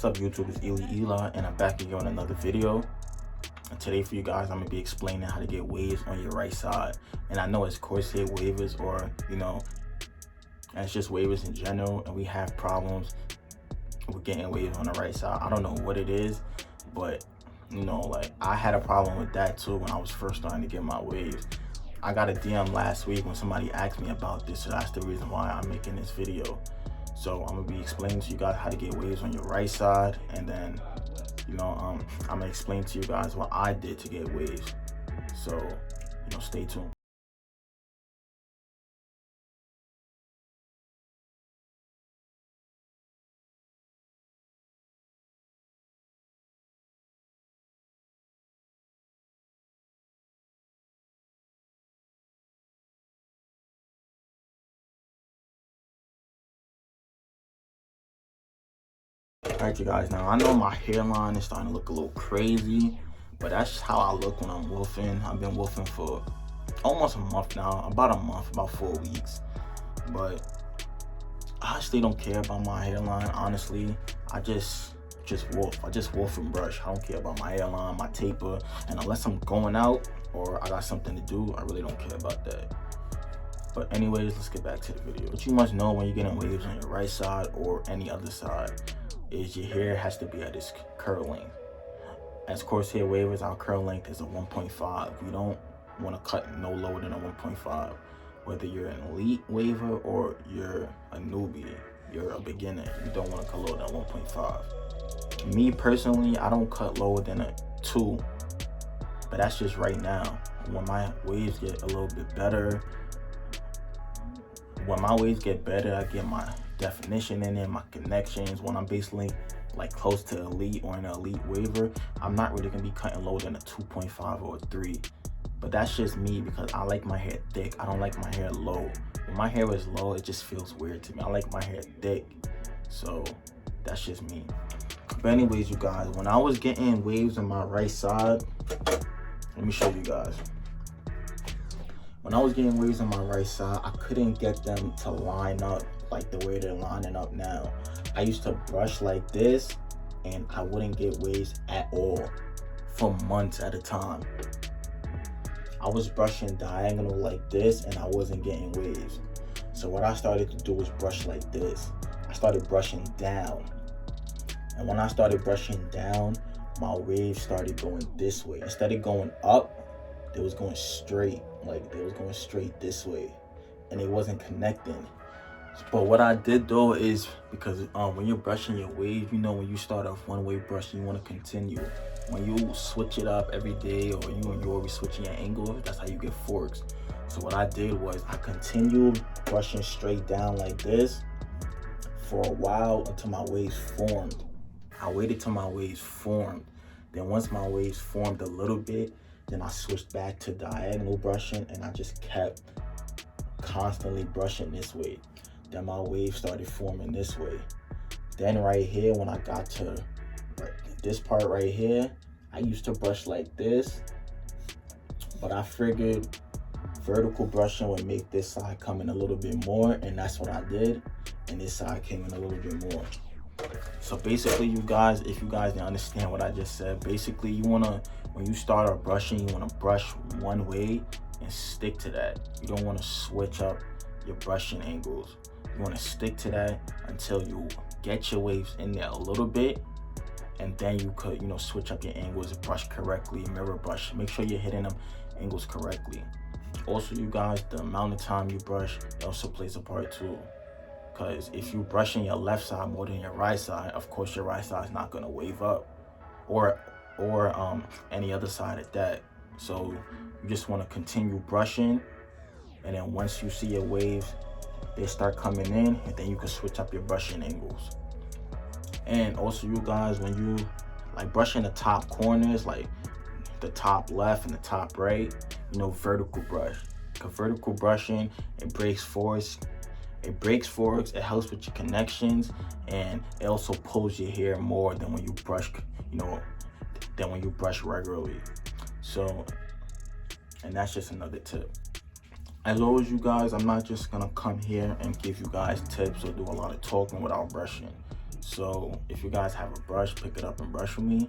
What's up YouTube, it's Eli, and I'm back again on another video. And today for you guys, I'm gonna be explaining how to get waves on your right side. And I know it's coarse hair waivers, or it's just waivers in general, and we have problems with getting waves on the right side. I don't know what it is, but like I had a problem with that too when I was first starting to get my waves. I got a DM last week when somebody asked me about this, so that's the reason why I'm making this video. So I'm gonna be explaining to you guys how to get waves on your right side, and then I'm gonna explain to you guys what I did to get waves. So stay tuned. Alright you guys, now I know my hairline is starting to look a little crazy, but that's just how I look when I'm wolfing. I've been wolfing for almost a month now, about 4 weeks. But I actually don't care about my hairline, honestly. I just wolf. I just wolf and brush. I don't care about my hairline, my taper, and unless I'm going out or I got something to do, I really don't care about that. But anyways, let's get back to the video. What you must know when you're getting waves on your right side or any other side is your hair has to be at its curl length. As coarse hair waivers, our curl length is a 1.5. You don't want to cut no lower than a 1.5. Whether you're an elite waiver or you're a newbie, you're a beginner, you don't want to cut lower than 1.5. Me personally, I don't cut lower than a 2, but that's just right now. When my waves get a little bit better, I get my definition in it, my connections. When I'm basically like close to elite or an elite waiver, I'm not really gonna be cutting lower than a 2.5 or a 3. But that's just me because I like my hair thick. I don't like my hair low. When my hair is low, it just feels weird to me. I like my hair thick. So that's just me. But anyways, you guys, when I was getting waves on my right side, let me show you guys. When I was getting waves on my right side, I couldn't get them to line up like the way they're lining up now. I used to brush like this and I wouldn't get waves at all for months at a time. I was brushing diagonal like this and I wasn't getting waves. So what I started to do was brush like this. I started brushing down. And when I started brushing down, my waves started going this way. Instead of going up, they was going straight. Like they was going straight this way. And it wasn't connecting. But what I did though is, because when you're brushing your waves, when you start off one way brushing, you want to continue. When you switch it up every day, or you're always switching your angle, that's how you get forks. So what I did was I continued brushing straight down like this for a while until my waves formed. I waited till my waves formed. Then once my waves formed a little bit, then I switched back to diagonal brushing, and I just kept constantly brushing this way. Then my waves started forming this way. Then right here, when I got to this part right here, I used to brush like this, but I figured vertical brushing would make this side come in a little bit more, and that's what I did, and this side came in a little bit more. So basically, you guys, if you guys didn't understand what I just said, basically when you start out brushing, you want to brush one way and stick to that. You don't want to switch up your brushing angles. You want to stick to that until you get your waves in there a little bit, and then you could switch up your angles and brush correctly, mirror brush. Make sure you're hitting them angles correctly. Also, you guys, the amount of time you brush also plays a part too. Because if you're brushing your left side more than your right side, of course your right side is not going to wave up, or any other side at that. So you just want to continue brushing, and then once you see your waves, they start coming in, and then you can switch up your brushing angles. And also, you guys, when you like brushing the top corners, like the top left and the top right, vertical brush. Because vertical brushing, it breaks forks, it helps with your connections, and it also pulls your hair more than when you brush, regularly. So, and that's just another tip. As always, you guys, I'm not just gonna come here and give you guys tips or do a lot of talking without brushing. So if you guys have a brush, pick it up and brush with me.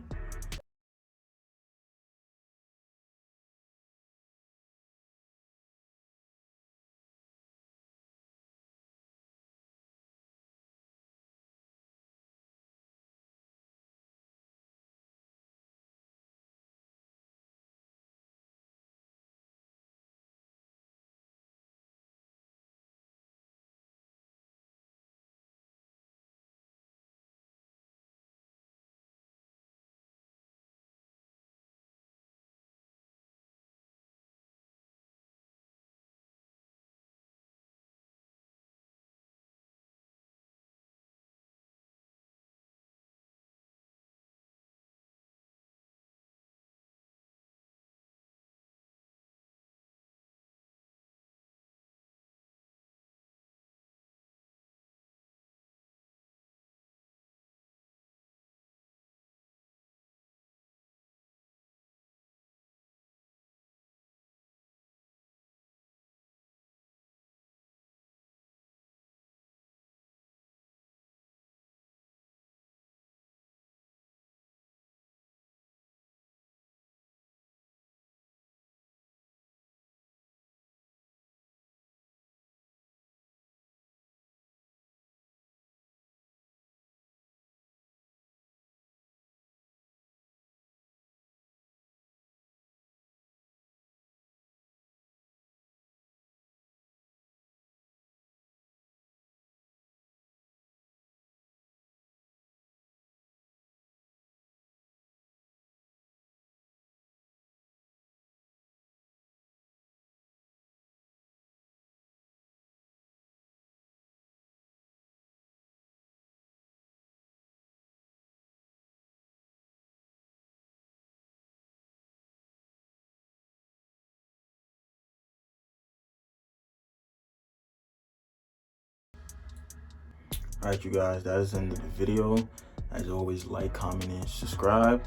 All right, you guys, that is the end of the video. As always, like, comment, and subscribe.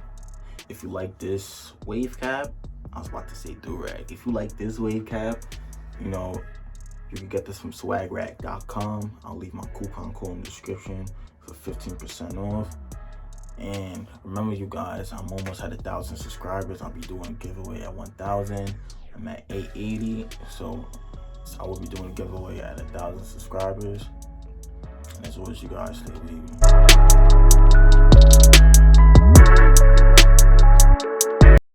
If you like this wave cap, I was about to say durag. If you like this wave cap, you know, you can get this from swagrack.com. I'll leave my coupon code in the description for 15% off. And remember, you guys, I'm almost at 1,000 subscribers. I'll be doing a giveaway at 1,000. I'm at 880, so I will be doing a giveaway at 1,000 subscribers. And as always, you guys, stay wavy.